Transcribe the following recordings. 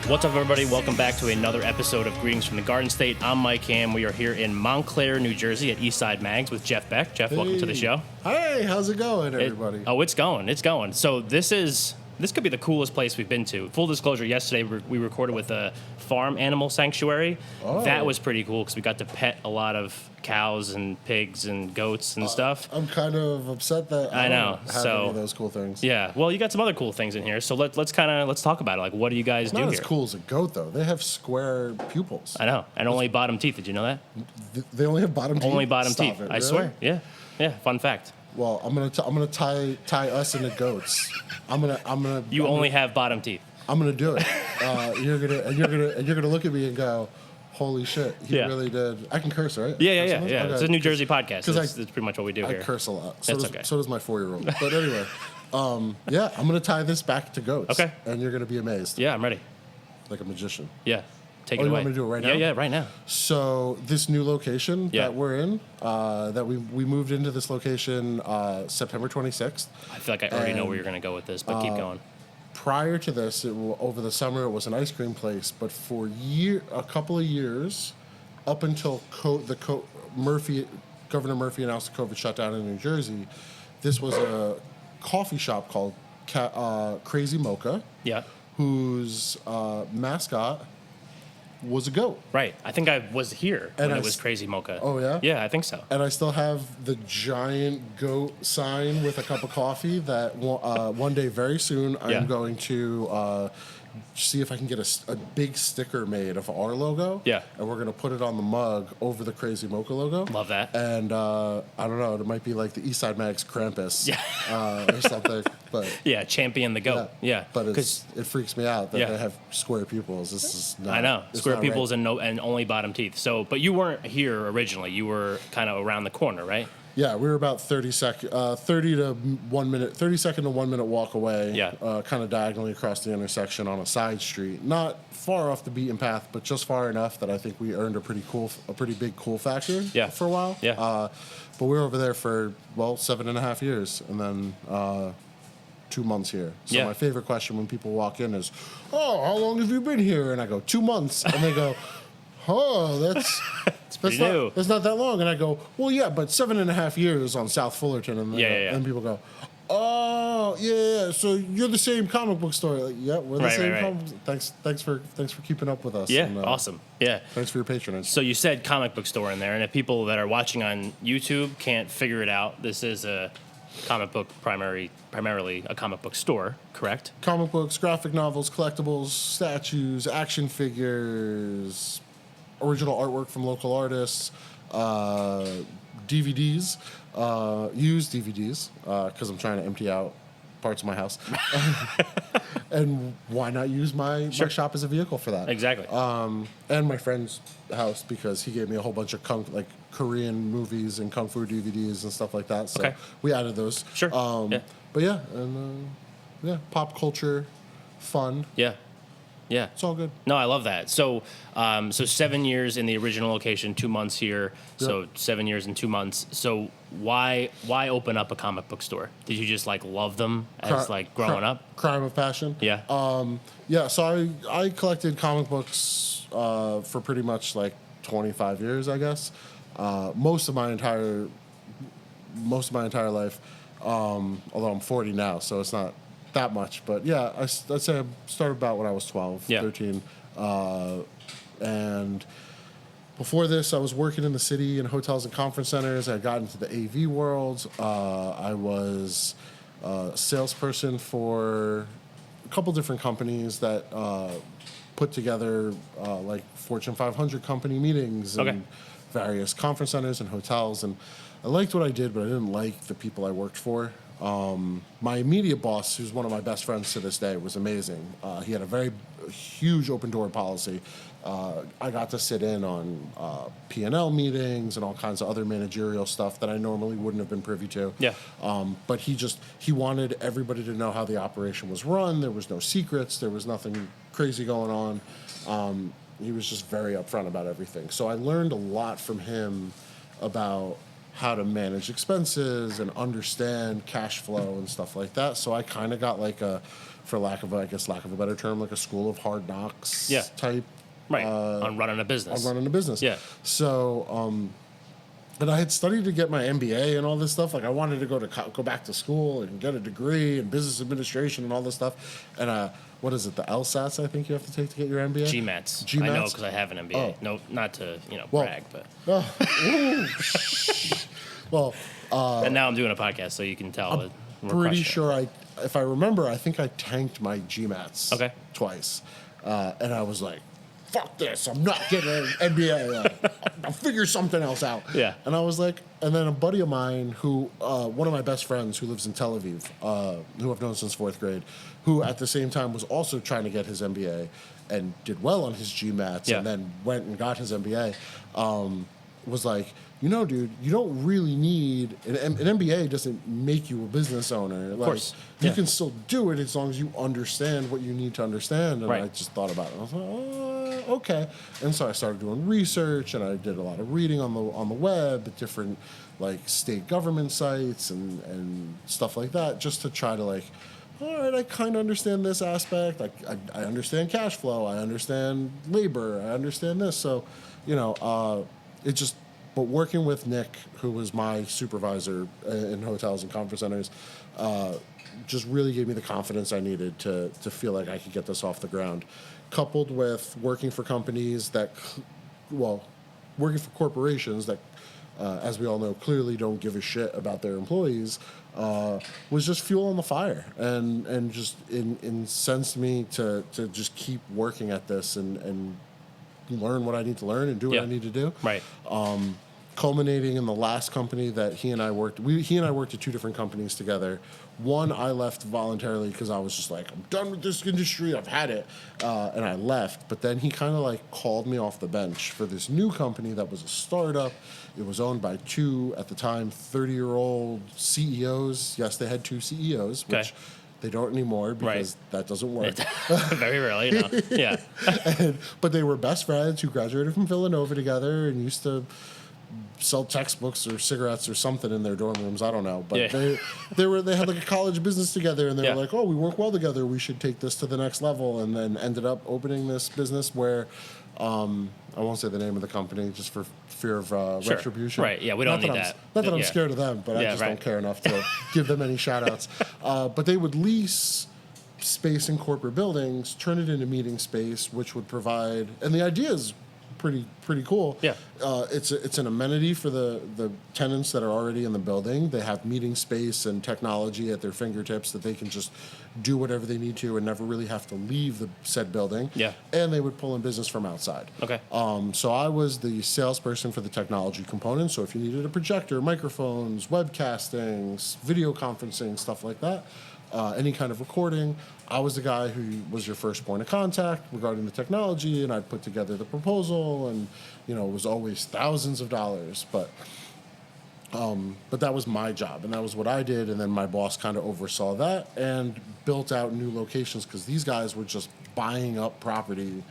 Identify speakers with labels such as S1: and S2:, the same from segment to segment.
S1: What's up, everybody? Welcome back to another episode of Greetings from the Garden State. I'm Mike Ham. We are here in Montclair, New Jersey at Eastside Mags with Jeff Beck. Jeff, welcome to the show.
S2: Hey, how's it going, everybody?
S1: It's going. It's going. So this could be the coolest place we've been to. Full disclosure, yesterday we recorded with a farm animal sanctuary.
S2: Oh.
S1: That was pretty cool because we got to pet a lot of cows and pigs and goats and stuff.
S2: I'm kind of upset that I don't have any of those cool things.
S1: Yeah, well, you got some other cool things in here. So let's talk about it. Like, what do you guys do here?
S2: Not as cool as a goat, though. They have square pupils.
S1: I know, and only bottom teeth. Did you know that?
S2: They only have bottom teeth.
S1: Only bottom
S2: Stop
S1: teeth.
S2: It,
S1: I
S2: really?
S1: swear. Yeah. Fun fact.
S2: Well, I'm gonna tie us into goats.
S1: You only have bottom teeth.
S2: I'm gonna do it. You're gonna look at me and go, "Holy shit, he really did." I can curse, right?
S1: Yeah.
S2: Okay.
S1: It's a New Jersey podcast. That's pretty much what we do
S2: I
S1: here.
S2: curse a lot.
S1: That's okay.
S2: So does my 4-year-old. But anyway, I'm gonna tie this back to goats.
S1: Okay.
S2: And you're gonna be amazed.
S1: Yeah, I'm ready.
S2: Like a magician.
S1: Yeah. Take it
S2: you
S1: away.
S2: want me to do it right now?
S1: Yeah, right now.
S2: So this new location
S1: Yeah.
S2: that we're in, that we moved into this location September 26th.
S1: I feel like I already know where you're going to go with this, but keep going.
S2: Prior to this, over the summer, it was an ice cream place. But for a couple of years, up until Governor Murphy announced the COVID shutdown in New Jersey, this was a coffee shop called Crazy Mocha,
S1: Yeah.
S2: whose mascot was a goat.
S1: Right. I think I was here when
S2: And
S1: it was Crazy Mocha.
S2: Oh, yeah?
S1: Yeah, I think so.
S2: And I still have the giant goat sign with a cup of coffee that one day very soon
S1: Yeah.
S2: I'm going to see if I can get a big sticker made of our logo.
S1: Yeah.
S2: And we're going to put it on the mug over the Crazy Mocha logo.
S1: Love that.
S2: And I don't know, it might be like the Eastside Mags Krampus or something. But
S1: Yeah, champion the goat. Yeah.
S2: But it freaks me out that
S1: Yeah.
S2: they have square pupils. This is not.
S1: I know.
S2: it's
S1: Square
S2: not
S1: pupils
S2: right.
S1: and only bottom teeth. So, but you weren't here originally. You were kind of around the corner, right?
S2: Yeah, we were about 30 second to 1 minute walk away.
S1: Yeah.
S2: Kind of diagonally across the intersection on a side street, not far off the beaten path, but just far enough that I think we earned a pretty big cool factor.
S1: Yeah.
S2: For a while.
S1: Yeah.
S2: But we were over there for 7.5 years, and then 2 months here. So
S1: Yeah.
S2: my favorite question when people walk in is, "Oh, how long have you been here?" And I go, 2 months, and they go, "Oh, that's."
S1: pretty new.
S2: That's not that long. And I go, well, yeah, but 7.5 years on South Fullerton. And
S1: Yeah.
S2: And people go, oh, yeah. So you're the same comic book store. Like, yeah, we're the same.
S1: Right.
S2: Thanks for keeping up with us.
S1: Yeah,
S2: and,
S1: awesome. Yeah.
S2: Thanks for your patronage.
S1: So you said comic book store in there, and if people that are watching on YouTube can't figure it out, this is a comic book primarily a comic book store, correct?
S2: Comic books, graphic novels, collectibles, statues, action figures, original artwork from local artists, DVDs, used DVDs, because I'm trying to empty out parts of my house. And why not use my shop as a vehicle for that?
S1: Exactly.
S2: And my friend's house, because he gave me a whole bunch of Korean movies and kung fu DVDs and stuff like that. So
S1: Okay.
S2: we added those.
S1: Sure. Yeah.
S2: But yeah, and pop culture, fun.
S1: Yeah.
S2: It's all good.
S1: No, I love that. So, 7 years in the original location, 2 months here. So 7 years and 2 months. So why open up a comic book store? Did you just love them as growing up?
S2: Crime of passion.
S1: Yeah.
S2: So I collected comic books for pretty much 25 years, I guess. Most of my entire life. Although I'm 40 now, so it's not that much, but yeah, I'd say I started about when I was 12, 13. And before this, I was working in the city in hotels and conference centers. I got into the AV world. I was a salesperson for a couple different companies that put together Fortune 500 company meetings and various conference centers and hotels. And I liked what I did, but I didn't like the people I worked for. My immediate boss, who's one of my best friends to this day, was amazing. He had a very huge open door policy. I got to sit in on P&L meetings and all kinds of other managerial stuff that I normally wouldn't have been privy to.
S1: Yeah.
S2: But he wanted everybody to know how the operation was run. There was no secrets. There was nothing crazy going on. He was just very upfront about everything. So I learned a lot from him about how to manage expenses and understand cash flow and stuff like that. So I kind of got like a, for lack of a better term, like a school of hard knocks type.
S1: Right. On running a business.
S2: On running a business.
S1: Yeah.
S2: So, and I had studied to get my MBA and all this stuff. Like I wanted to go back to school and get a degree in business administration and all this stuff. And what is it? The LSATs I think you have to take to get your MBA.
S1: GMATs. I know because I have an MBA.
S2: Oh.
S1: No, not to brag, but.
S2: Well,
S1: and now I'm doing a podcast, so you can tell.
S2: I'm pretty sure if I remember, I think I tanked my GMATs twice, and I was like, "Fuck this! I'm not getting an MBA. I'll figure something else out."
S1: Yeah.
S2: And I was like, and then a buddy of mine who, one of my best friends who lives in Tel Aviv, who I've known since 4th grade, who at the same time was also trying to get his MBA and did well on his GMATs, and then went and got his MBA, was like, dude, you don't really need an MBA. Doesn't make you a business owner. Of
S1: course,
S2: you can still do it as long as you understand what you need to understand. And I just thought about it. I was like, oh, okay. And so I started doing research, and I did a lot of reading on the web at different like state government sites and stuff like that, just to try to like, all right, I kind of understand this aspect. I understand cash flow. I understand labor. I understand this. So, it just. But working with Nick, who was my supervisor in hotels and conference centers, just really gave me the confidence I needed to feel like I could get this off the ground. Coupled with working for companies working for corporations that, as we all know, clearly don't give a shit about their employees, was just fuel on the fire and just incensed me to just keep working at this and learn what I need to learn and do what I need to do.
S1: Right.
S2: Culminating in the last company that he and I worked at 2 different companies together. One I left voluntarily because I was just like, I'm done with this industry, I've had it, and I left. But then he kind of like called me off the bench for this new company that was a startup. It was owned by 2 at the time 30-year-old CEOs. Yes, they had 2 CEOs, which they don't anymore because that doesn't work.
S1: Very rarely, no. Yeah.
S2: But they were best friends who graduated from Villanova together and used to sell textbooks or cigarettes or something in their dorm rooms. I don't know, but they had like a college business together, and they were like, "Oh, we work well together. We should take this to the next level." And then ended up opening this business where I won't say the name of the company just for fear of retribution.
S1: Right? Yeah, we don't need that.
S2: Not that I'm scared of them, but I just don't care enough to give them any shout outs. But they would lease space in corporate buildings, turn it into meeting space, which would provide, and the idea is pretty cool.
S1: Yeah.
S2: It's an amenity for the tenants that are already in the building. They have meeting space and technology at their fingertips that they can just do whatever they need to and never really have to leave the said building.
S1: Yeah.
S2: And they would pull in business from outside.
S1: Okay.
S2: So I was the salesperson for the technology component. So if you needed a projector, microphones, webcasting, video conferencing, stuff like that, any kind of recording, I was the guy who was your first point of contact regarding the technology, and I'd put together the proposal, and it was always thousands of dollars, but that was my job, and that was what I did, and then my boss kind of oversaw that and built out new locations because these guys were just buying up property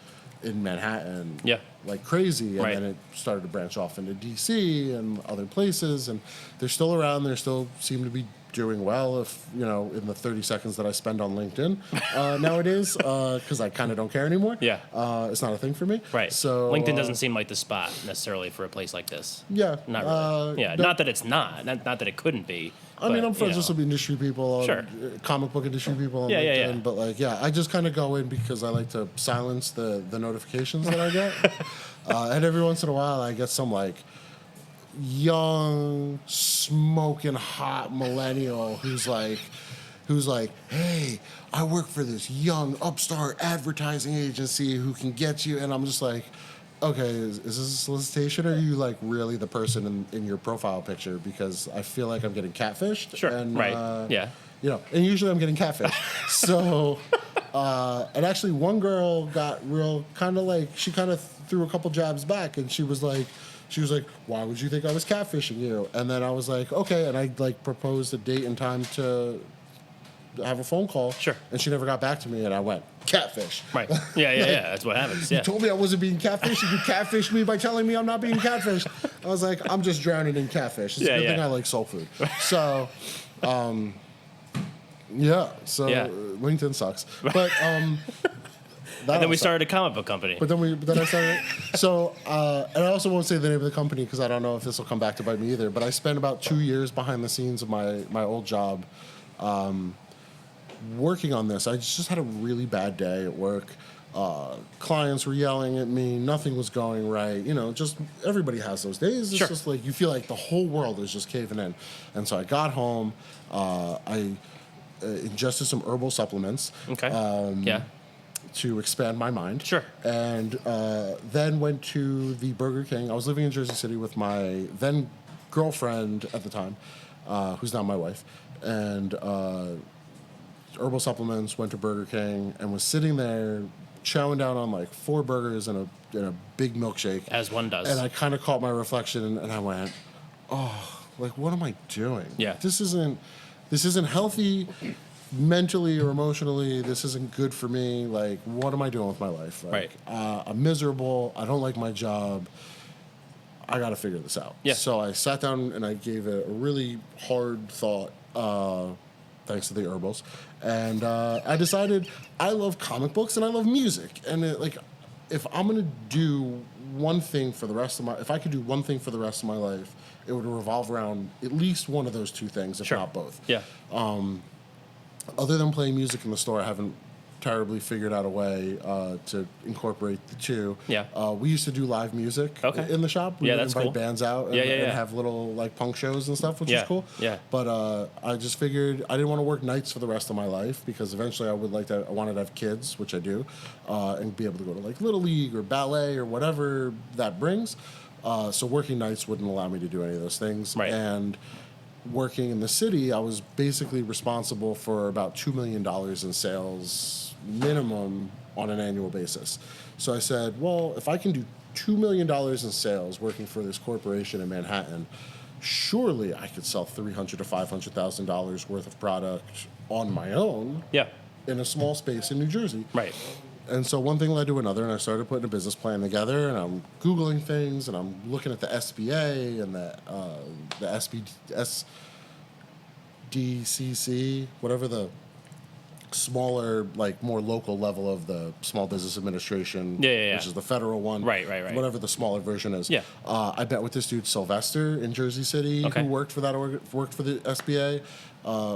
S2: in Manhattan like crazy, and then it started to branch off into DC and other places, and they're still around. They still seem to be doing well, if in the 30 seconds that I spend on LinkedIn nowadays, because I kind of don't care anymore. It's not a thing for me.
S1: Right.
S2: So
S1: LinkedIn doesn't seem like the spot necessarily for a place like this.
S2: Yeah.
S1: Not really. Not that it's not that it couldn't be.
S2: I mean, I'm friends with some industry people, comic book industry people on LinkedIn, but I just kind of go in because I like to silence the notifications that I get, and every once in a while I get some like young, smoking hot millennial who's like, hey, I work for this young upstart advertising agency who can get you, and I'm just like, okay, is this a solicitation, or are you like really the person in your profile picture? Because I feel like I'm getting catfished. And, and usually I'm getting catfished. So, and actually one girl got real kind of like, she kind of threw a couple jabs back, and she was like, why would you think I was catfishing you? And then I was like, okay. And I like proposed a date and time to have a phone call.
S1: Sure.
S2: And she never got back to me, and I went, catfish.
S1: Right. Yeah. That's what happens. Yeah.
S2: You told me I wasn't being catfished. You catfished me by telling me I'm not being catfished. I was like, I'm just drowning in catfish. It's a good thing I like soul food. So, So LinkedIn sucks. But
S1: and then we started a comic book company.
S2: But then I started. So, and I also won't say the name of the company because I don't know if this will come back to bite me either. But I spent about 2 years behind the scenes of my old job, working on this. I just had a really bad day at work. Clients were yelling at me. Nothing was going right. You know, just everybody has those days. It's just like you feel like the whole world is just caving in. And so I got home. I ingested some herbal supplements.
S1: Okay.
S2: To expand my mind.
S1: Sure.
S2: And then went to the Burger King. I was living in Jersey City with my then girlfriend at the time, who's now my wife. And herbal supplements, went to Burger King, and was sitting there chowing down on like 4 burgers and a big milkshake.
S1: As one does.
S2: And I kind of caught my reflection, and I went, like, what am I doing?
S1: Yeah.
S2: This isn't healthy. Mentally or emotionally, this isn't good for me. Like, what am I doing with my life? Like, I'm miserable. I don't like my job. I got to figure this out.
S1: Yeah.
S2: So I sat down and I gave it a really hard thought, thanks to the herbals. And I decided I love comic books and I love music. And if I'm going to do one thing for the rest of if I could do one thing for the rest of my life, it would revolve around at least one of those 2 things, if not both.
S1: Yeah.
S2: Other than playing music in the store, I haven't terribly figured out a way to incorporate the 2.
S1: Yeah.
S2: We used to do live music in the shop. We would
S1: that's
S2: invite
S1: cool.
S2: bands out and have little like punk shows and stuff, which was cool.
S1: Yeah.
S2: But I just figured I didn't want to work nights for the rest of my life because eventually I wanted to have kids, which I do, and be able to go to like Little League or ballet or whatever that brings. So working nights wouldn't allow me to do any of those things.
S1: Right.
S2: And working in the city, I was basically responsible for about $2 million in sales minimum on an annual basis. So I said, well, if I can do $2 million in sales working for this corporation in Manhattan, surely I could sell $300,000 to $500,000 worth of product on my own in a small space in New Jersey.
S1: Right.
S2: And so one thing led to another, and I started putting a business plan together, and I'm Googling things, and I'm looking at the SBA and the SBDCC, whatever the smaller, like more local level of the Small Business Administration, which is the federal one.
S1: Right.
S2: Whatever the smaller version is.
S1: Yeah.
S2: I met with this dude, Sylvester, in Jersey City, who worked for the SBA.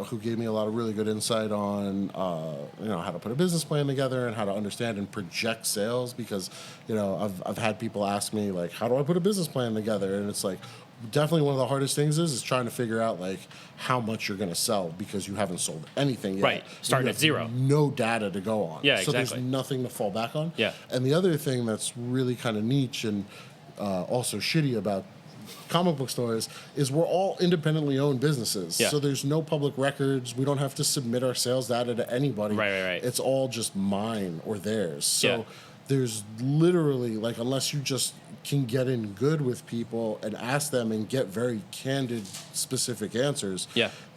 S2: Who gave me a lot of really good insight on, how to put a business plan together and how to understand and project sales. Because, I've had people ask me like, how do I put a business plan together? And it's like, definitely one of the hardest things is trying to figure out like how much you're going to sell because you haven't sold anything yet.
S1: Right. Starting at zero.
S2: No data to go on.
S1: Yeah,
S2: so
S1: exactly.
S2: there's nothing to fall back on.
S1: Yeah.
S2: And the other thing that's really kind of niche and also shitty about comic book stores is we're all independently owned businesses.
S1: Yeah.
S2: So there's no public records. We don't have to submit our sales data to anybody.
S1: Right.
S2: It's all just mine or theirs. So there's literally, like, unless you just can get in good with people and ask them and get very candid, specific answers,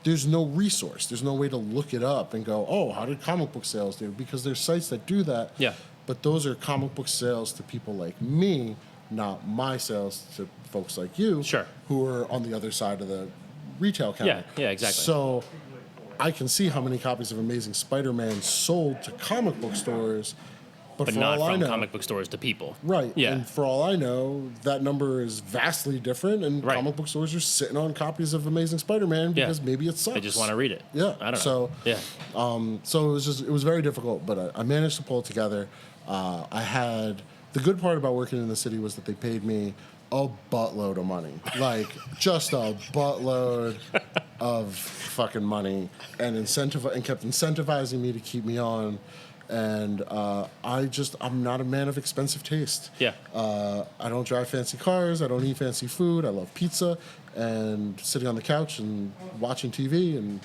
S2: there's no resource. There's no way to look it up and go, oh, how did comic book sales do? Because there's sites that do that.
S1: Yeah.
S2: But those are comic book sales to people like me, not my sales to folks like you, who are on the other side of the retail counter.
S1: Yeah, exactly.
S2: So I can see how many copies of Amazing Spider-Man sold to comic book stores, but for
S1: not
S2: all
S1: from
S2: I know,
S1: comic book stores to people.
S2: Right.
S1: Yeah.
S2: And for all I know, that number is vastly different, and comic book stores are sitting on copies of Amazing Spider-Man because maybe it sucks.
S1: They just want to read it.
S2: Yeah.
S1: I don't know.
S2: So it was very difficult, but I managed to pull it together. The good part about working in the city was that they paid me a buttload of money, like just a buttload of fucking money, and kept incentivizing me to keep me on. And I'm not a man of expensive taste.
S1: Yeah.
S2: I don't drive fancy cars. I don't eat fancy food. I love pizza and sitting on the couch and watching TV, and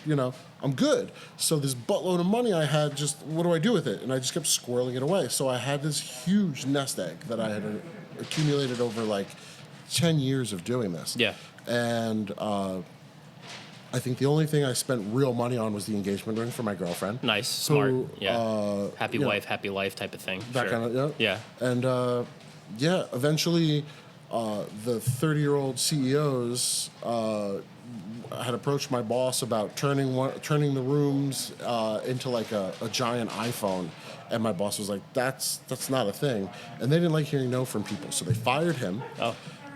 S2: I'm good. So this buttload of money I had, just what do I do with it? And I just kept squirreling it away. So I had this huge nest egg that I had accumulated over like 10 years of doing this.
S1: Yeah.
S2: And I think the only thing I spent real money on was the engagement ring for my girlfriend.
S1: Nice, smart. Yeah. Happy wife, happy life type of thing.
S2: That
S1: Sure.
S2: kind of,
S1: Yeah.
S2: And eventually the 30-year-old CEOs had approached my boss about turning the rooms into like a giant iPhone. And my boss was like, that's not a thing. And they didn't like hearing no from people. So they fired him.
S1: Oh.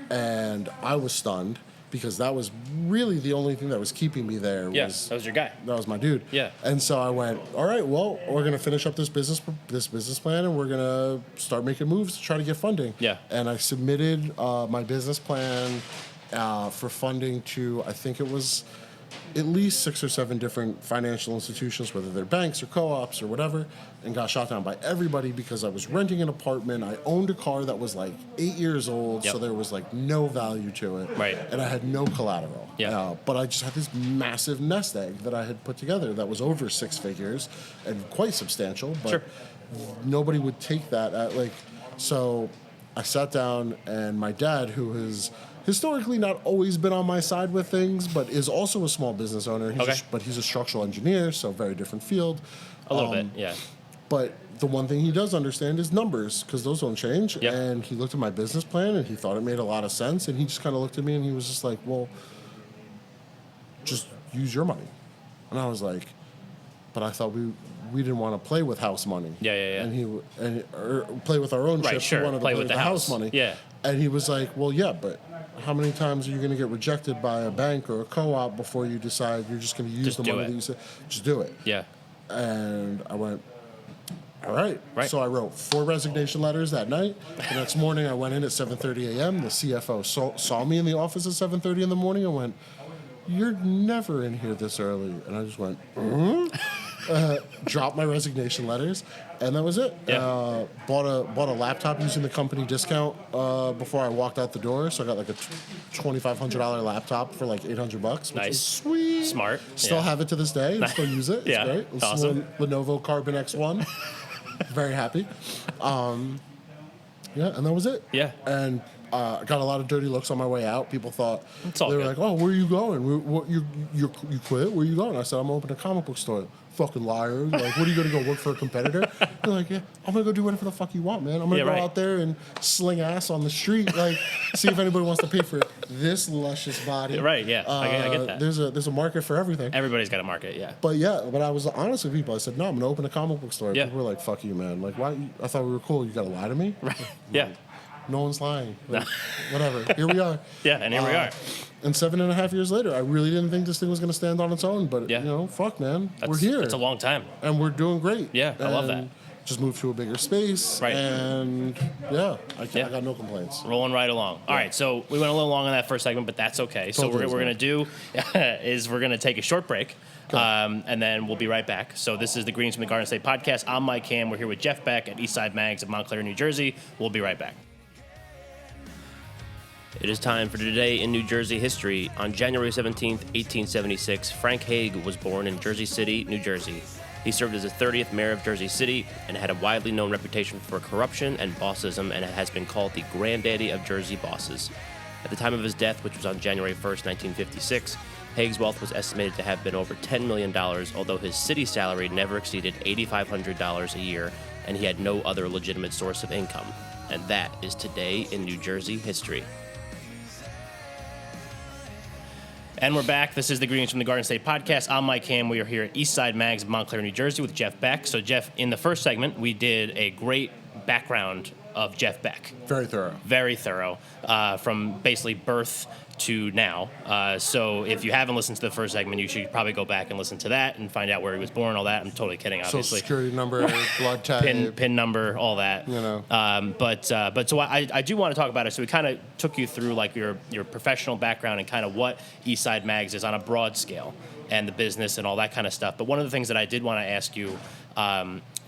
S2: And I was stunned because that was really the only thing that was keeping me there.
S1: Yeah, that was your guy.
S2: That was my dude.
S1: Yeah.
S2: And so I went, all right, well, we're going to finish up this business plan, and we're going to start making moves to try to get funding.
S1: Yeah.
S2: And I submitted my business plan for funding to, I think it was at least 6 or 7 different financial institutions, whether they're banks or co-ops or whatever, and got shot down by everybody because I was renting an apartment. I owned a car that was like 8 years old, so there was like no value to it.
S1: Right.
S2: And I had no collateral.
S1: Yeah.
S2: But I just had this massive nest egg that I had put together that was over 6 figures and quite substantial, but
S1: Sure.
S2: nobody would take that so I sat down, and my dad, who has historically not always been on my side with things, but is also a small business owner. But he's a structural engineer, so very different field.
S1: A little bit, yeah.
S2: But the one thing he does understand is numbers, because those don't change.
S1: Yep.
S2: And he looked at my business plan, and he thought it made a lot of sense. And he just kind of looked at me, and he was just like, well, just use your money. And I was like, but I thought we didn't want to play with house money.
S1: Yeah.
S2: Or play with our own
S1: Right,
S2: chips.
S1: sure.
S2: We wanted to
S1: Play
S2: play
S1: with
S2: with
S1: the
S2: the house
S1: house.
S2: money.
S1: Yeah.
S2: And he was like, well, yeah, but how many times are you going to get rejected by a bank or a co-op before you decide you're just going to use
S1: Just
S2: the
S1: do
S2: money
S1: it.
S2: that you said? Just do it.
S1: Yeah.
S2: And I went, all right.
S1: Right.
S2: So I wrote 4 resignation letters that night. The next morning I went in at 7:30 a.m. The CFO saw me in the office at 7:30 in the morning and went, you're never in here this early. And I just went, dropped my resignation letters, and that was it.
S1: Yeah.
S2: Bought a laptop using the company discount before I walked out the door. So I got like a $2,500 laptop for like $800, which
S1: Nice.
S2: was sweet.
S1: Smart.
S2: Still
S1: Yeah.
S2: have it to this day. And still use it. It's
S1: Yeah.
S2: great. It's
S1: Awesome.
S2: Lenovo Carbon X1. Very happy. And that was it.
S1: Yeah.
S2: And I got a lot of dirty looks on my way out. People thought,
S1: It's all
S2: they were
S1: good.
S2: like, oh, where are you going? You quit? Where are you going? I said, I'm opening a comic book store. Fucking liar. Like, what are you going to go work for a competitor? They're like, yeah, I'm going to go do whatever the fuck you want, man. I'm going to go
S1: right.
S2: out there and sling ass on the street. Like, see if anybody wants to pay for this luscious body.
S1: Right, yeah. I get that.
S2: There's a market for everything.
S1: Everybody's got a market, yeah.
S2: But I was honest with people. I said, no, I'm going to open a comic book store.
S1: Yeah.
S2: People were like, fuck you, man. Like, why? I thought we were cool. You got to lie to me?
S1: Right. Yeah.
S2: No one's lying. Like, whatever. Here we are.
S1: Yeah, and here we are.
S2: And 7.5 years later, I really didn't think this thing was going to stand on its own. But,
S1: Yeah.
S2: fuck, man. We're here.
S1: It's a long time.
S2: And we're doing great.
S1: Yeah, I love that.
S2: And just moved to a bigger space.
S1: Right.
S2: And, I got no complaints.
S1: Rolling right along. All right, so we went a little long on that first segment, but that's okay. So
S2: Totally
S1: what we're going to do is we're going to take a short break, and then we'll be right back. So this is the Greens from the Garden State podcast. I'm Mike Cam. We're here with Jeff Beck at Eastside Mags of Montclair, New Jersey. We'll be right back. It is time for Today in New Jersey History. On January 17th, 1876, Frank Hague was born in Jersey City, New Jersey. He served as the 30th mayor of Jersey City and had a widely known reputation for corruption and bossism, and has been called the Grandaddy of Jersey Bosses. At the time of his death, which was on January 1st, 1956, Hague's wealth was estimated to have been over $10 million, although his city salary never exceeded $8,500 a year, and he had no other legitimate source of income. And that is Today in New Jersey History. And we're back. This is the Greens from the Garden State podcast. I'm Mike Cam. We are here at Eastside Mags of Montclair, New Jersey with Jeff Beck. So, Jeff, in the first segment, we did a great background of Jeff Beck.
S2: Very thorough.
S1: Very thorough, from basically birth to now. So if you haven't listened to the first segment, you should probably go back and listen to that and find out where he was born, all that. I'm totally kidding, obviously.
S2: Social security number, blood type.
S1: Pin number, all that. But so I do want to talk about it. So we kind of took you through like your professional background and kind of what Eastside Mags is on a broad scale and the business and all that kind of stuff. But one of the things that I did want to ask you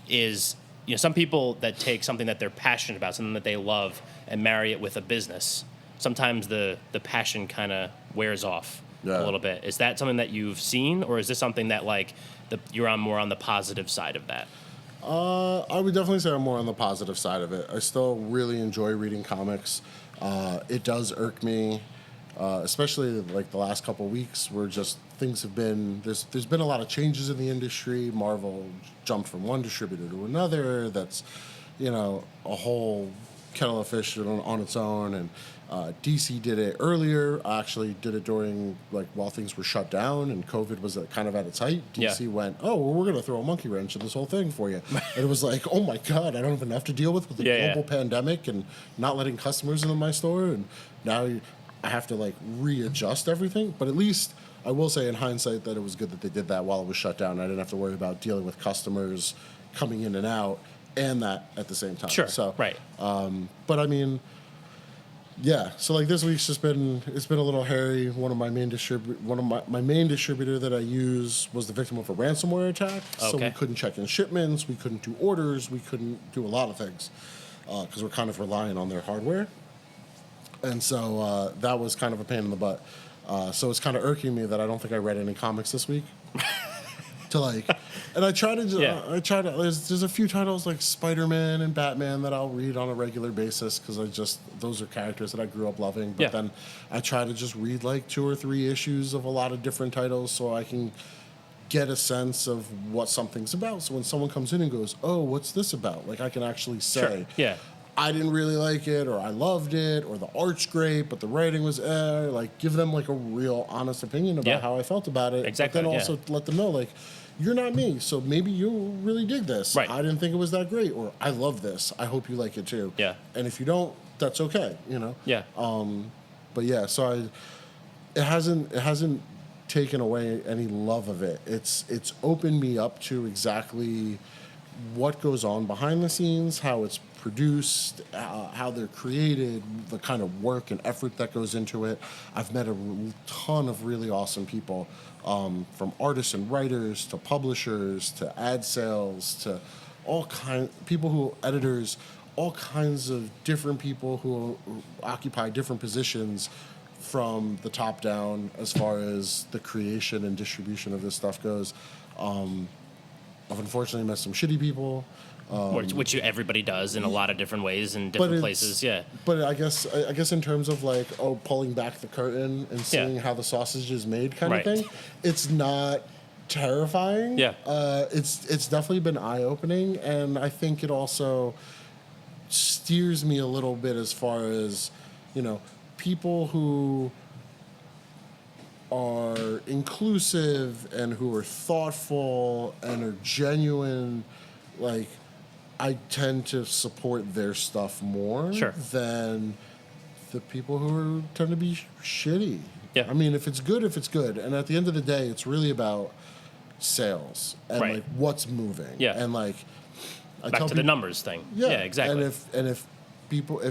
S1: is, some people that take something that they're passionate about, something that they love, and marry it with a business, sometimes the passion kind of wears off a little bit. Is that something that you've seen, or is this something that you're more on the positive side of that?
S2: I would definitely say I'm more on the positive side of it. I still really enjoy reading comics. It does irk me, especially like the last couple weeks where just things have been there's been a lot of changes in the industry. Marvel jumped from one distributor to another. That's, a whole kettle of fish on its own. And DC did it earlier. I actually did it during while things were shut down and COVID was kind of at its height. DC went, oh, well, we're going to throw a monkey wrench in this whole thing for you. And it was like, oh my God, I don't even have to deal with the global pandemic and not letting customers into my store. And now I have to readjust everything. But at least I will say in hindsight that it was good that they did that while it was shut down. I didn't have to worry about dealing with customers coming in and out and that at the same time.
S1: Sure.
S2: So,
S1: right.
S2: But I mean, yeah. So this week's it's been a little hairy. One of my main distributor that I use was the victim of a ransomware attack.
S1: Okay.
S2: So we couldn't check in shipments, we couldn't do orders, we couldn't do a lot of things because we're kind of relying on their hardware. And so that was kind of a pain in the butt. So it's kind of irking me that I don't think I read any comics this week. And I try to, there's a few titles like Spider-Man and Batman that I'll read on a regular basis because those are characters that I grew up loving. But then I try to just read 2 or 3 issues of a lot of different titles so I can get a sense of what something's about. So when someone comes in and goes, oh, what's this about? I can actually say, I didn't really like it, or I loved it, or the art's great, but the writing was give them a real honest opinion about how I felt about it.
S1: Exactly.
S2: But then also let them know you're not me, so maybe you'll really dig this.
S1: Right.
S2: I didn't think it was that great, or I love this. I hope you like it too.
S1: Yeah.
S2: And if you don't, that's okay.
S1: Yeah.
S2: But yeah, so it hasn't taken away any love of it. It's opened me up to exactly what goes on behind the scenes, how it's produced, how they're created, the kind of work and effort that goes into it. I've met a ton of really awesome people, from artists and writers to publishers to ad sales to editors, all kinds of different people who occupy different positions from the top down as far as the creation and distribution of this stuff goes. I've unfortunately met some shitty people.
S1: Which everybody does in a lot of different ways in different places,
S2: But I guess in terms of pulling back the curtain and seeing how the sausage is made kind of thing, it's not terrifying.
S1: Yeah.
S2: It's definitely been eye-opening, and I think it also steers me a little bit as far as, people who are inclusive and who are thoughtful and are genuine, I tend to support their stuff more than the people who tend to be shitty.
S1: Yeah.
S2: I mean, if it's good. And at the end of the day, it's really about sales and what's moving.
S1: Yeah.
S2: And
S1: back to the numbers thing. Yeah, exactly.
S2: And if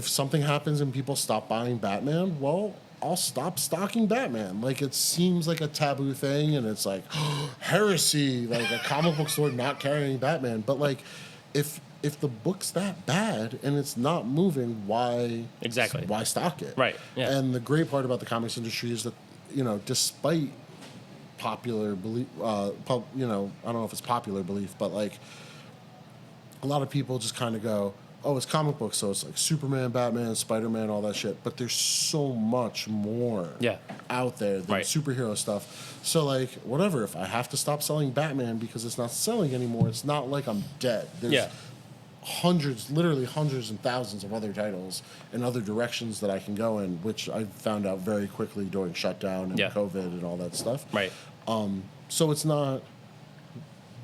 S2: something happens and people stop buying Batman, well, I'll stop stocking Batman. It seems like a taboo thing, and it's heresy, a comic book store not carrying Batman. But if the book's that bad and it's not moving, why stock it?
S1: Right. Yeah.
S2: And the great part about the comics industry is that, despite popular belief, I don't know if it's popular belief, but a lot of people just kind of go, oh, it's comic books, so it's Superman, Batman, Spider-Man, all that shit. But there's so much more out there than superhero stuff. So, whatever, if I have to stop selling Batman because it's not selling anymore, it's not like I'm dead. There's literally hundreds and thousands of other titles and other directions that I can go in, which I found out very quickly during shutdown and COVID and all that stuff.
S1: Right.
S2: So it's not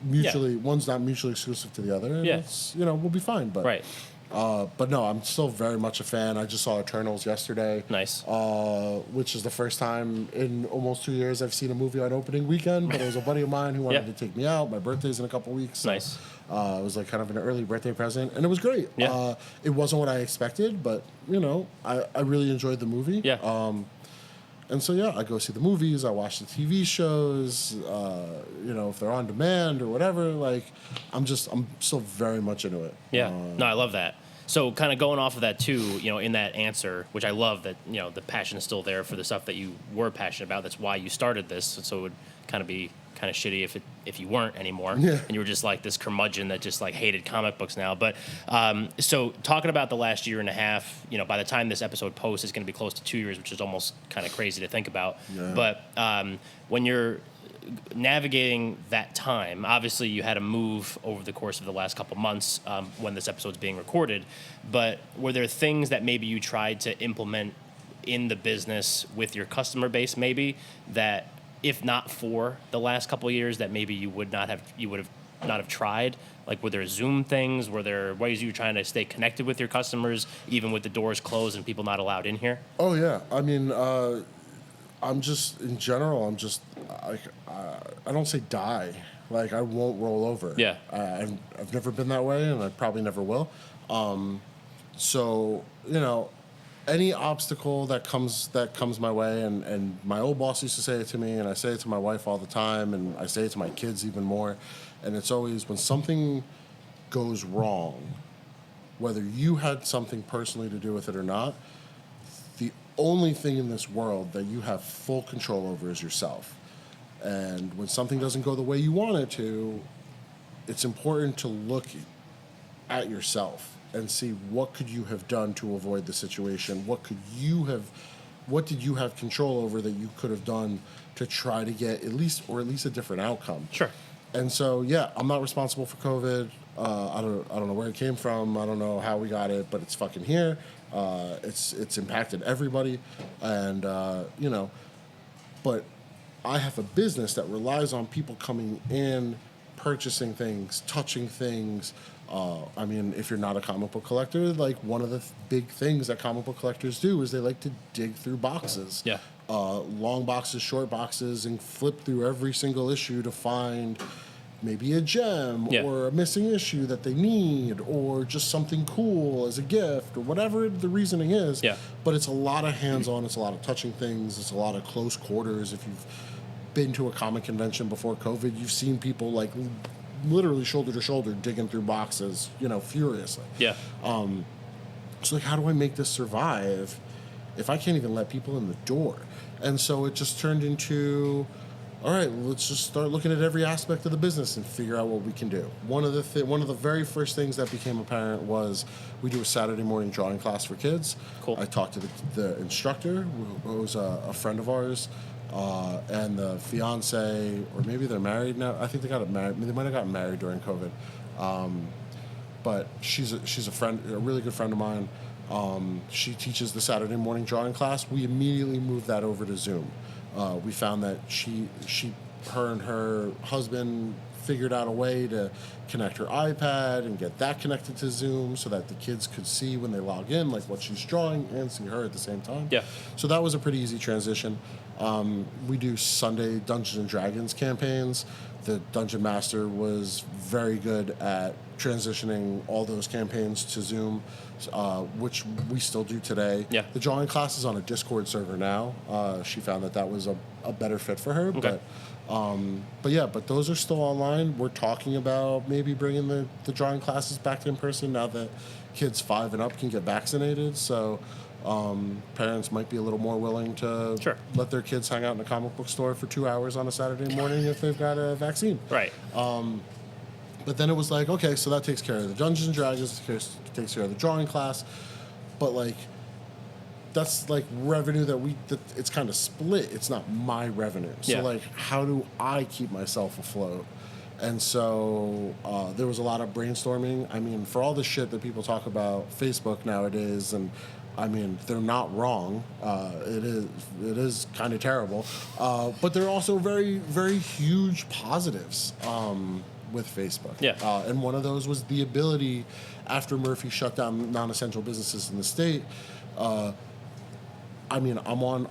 S2: one's not mutually exclusive to the other, and it's, we'll be fine. But but no, I'm still very much a fan. I just saw Eternals yesterday.
S1: Nice.
S2: Which is the first time in almost 2 years I've seen a movie on opening weekend. But it was a buddy of mine who wanted to take me out. My birthday's in a couple weeks. So,
S1: nice.
S2: It was kind of an early birthday present, and it was great.
S1: Yeah.
S2: It wasn't what I expected, but I really enjoyed the movie.
S1: Yeah.
S2: And so, I go see the movies, I watch the TV shows, if they're on demand or whatever, I'm still very much into it.
S1: Yeah. No, I love that. So kind of going off of that too, in that answer, which I love that, the passion is still there for the stuff that you were passionate about. That's why you started this. So it would kind of be kind of shitty if you weren't anymore, and you were just this curmudgeon that just hated comic books now. But so talking about the last year and a half, by the time this episode posts, it's going to be close to 2 years, which is almost kind of crazy to think about. Yeah. But when you're navigating that time, obviously you had to move over the course of the last couple months when this episode's being recorded, but were there things that maybe you tried to implement in the business with your customer base maybe that if not for the last couple of years that maybe you would not have tried? Like, were there Zoom things? Were there ways you were trying to stay connected with your customers even with the doors closed and people not allowed in here?
S2: Oh yeah, I mean, I'm just in general. I don't say die. Like, I won't roll over.
S1: Yeah.
S2: I've never been that way, and I probably never will. So any obstacle that comes my way, and my old boss used to say it to me, and I say it to my wife all the time, and I say it to my kids even more. And it's always when something goes wrong, whether you had something personally to do with it or not, the only thing in this world that you have full control over is yourself. And when something doesn't go the way you want it to, it's important to look at yourself and see what could you have done to avoid the situation. What did you have control over that you could have done to try to get at least a different outcome?
S1: Sure.
S2: And so, yeah, I'm not responsible for COVID. I don't know where it came from. I don't know how we got it, but it's fucking here. It's impacted everybody, and but I have a business that relies on people coming in, purchasing things, touching things. I mean, if you're not a comic book collector, like one of the big things that comic book collectors do is they like to dig through boxes.
S1: Yeah.
S2: Long boxes, short boxes, and flip through every single issue to find maybe a gem or a missing issue that they need, or just something cool as a gift, or whatever the reasoning is.
S1: Yeah.
S2: But it's a lot of hands-on, it's a lot of touching things, it's a lot of close quarters. If you've been to a comic convention before COVID, you've seen people like literally shoulder to shoulder digging through boxes, furiously.
S1: Yeah.
S2: So like, how do I make this survive if I can't even let people in the door? And so it just turned into, all right, let's just start looking at every aspect of the business and figure out what we can do. One of the very first things that became apparent was we do a Saturday morning drawing class for kids.
S1: Cool.
S2: I talked to the instructor, who was a friend of ours, and the fiance, or maybe they're married now. I think they got married. They might have gotten married during COVID. But she's a friend, a really good friend of mine. She teaches the Saturday morning drawing class. We immediately moved that over to Zoom. We found that her and her husband figured out a way to connect her iPad and get that connected to Zoom so that the kids could see when they log in, like what she's drawing, and see her at the same time.
S1: Yeah.
S2: So that was a pretty easy transition. We do Sunday Dungeons and Dragons campaigns. The Dungeon Master was very good at transitioning all those campaigns to Zoom, which we still do today.
S1: Yeah.
S2: The drawing class is on a Discord server now. She found that was a better fit for her.
S1: Okay.
S2: But those are still online. We're talking about maybe bringing the drawing classes back in person now that kids 5 and up can get vaccinated. So parents might be a little more willing to let their kids hang out in a comic book store for 2 hours on a Saturday morning if they've got a vaccine.
S1: Right.
S2: But then it was like, okay, so that takes care of the Dungeons and Dragons, takes care of the drawing class, but like that's like revenue that it's kind of split. It's not my revenue. So like, how do I keep myself afloat? And so there was a lot of brainstorming. I mean, for all the shit that people talk about Facebook nowadays, and I mean, they're not wrong. It is kind of terrible, but there are also very, very huge positives with Facebook.
S1: Yeah.
S2: And one of those was the ability, after Murphy shut down non-essential businesses in the state. I mean, I'm on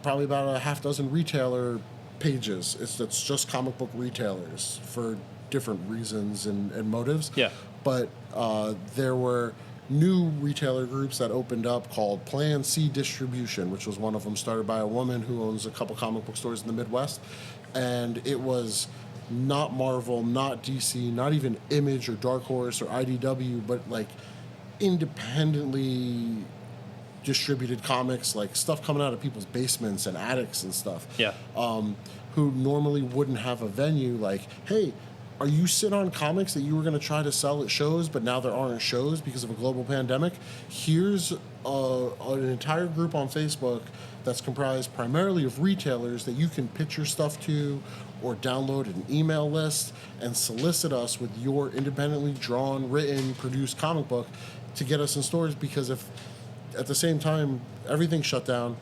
S2: probably about a half dozen retailer pages. It's just comic book retailers for different reasons and motives.
S1: Yeah.
S2: But there were new retailer groups that opened up called Plan C Distribution, which was one of them, started by a woman who owns a couple comic book stores in the Midwest. And it was not Marvel, not DC, not even Image or Dark Horse or IDW, but like independently distributed comics, like stuff coming out of people's basements and attics and stuff.
S1: Yeah.
S2: Who normally wouldn't have a venue. Like, hey, are you sitting on comics that you were going to try to sell at shows, but now there aren't shows because of a global pandemic? Here's an entire group on Facebook that's comprised primarily of retailers that you can pitch your stuff to or download an email list and solicit us with your independently drawn, written, produced comic book to get us in stores, because if at the same time everything shut down,